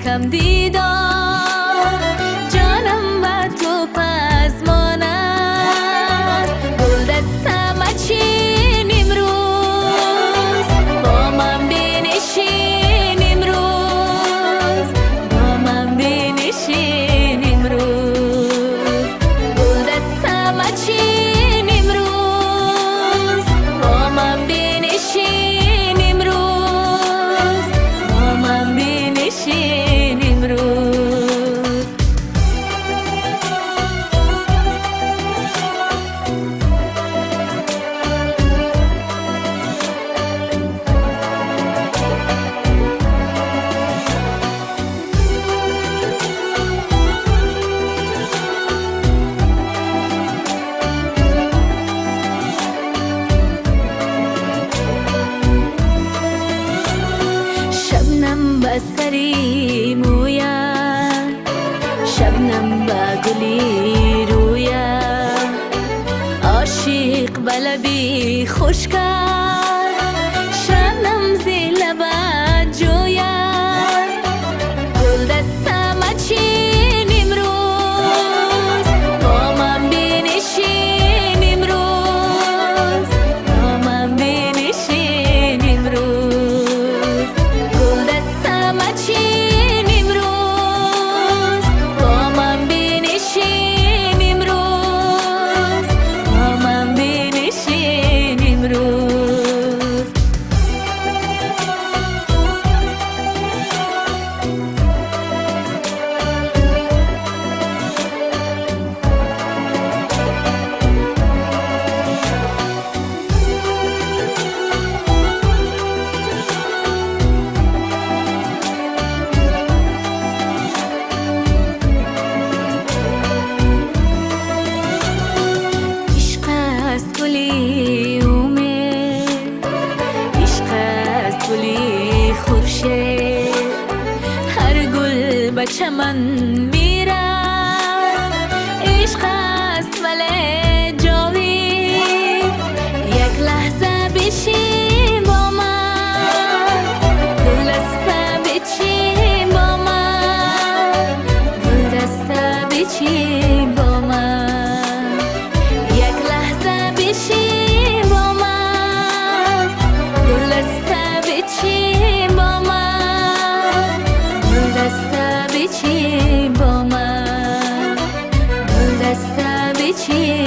کم دیدار جانم و تو پزمان است گل دستم اچین امروز با من بنشین امروز با من بنشین امروز گل دستم اچین امروز با من بنشین امروز با من بنشین امروز شبنم با سری مویت شبنم با گلی رویت عاشق به لبی خوش کرد شبنم زی لبت جویت گل دستم اچین امروز با من بنشین امروز با من بنشین امروز گل دستم اچین امروز با من بنشین امروز با من بنشین امروز عشق است گلی امید عشق است گلی خورشید هر گل به چمن میرد عشق است ولی جاوید یک لحظه بشین با من دل دسته بچین با من دل دسته بچین با من یک لحظه بشین با من دل دسته بچین با من دل دسته بچین با من دل دسته بچین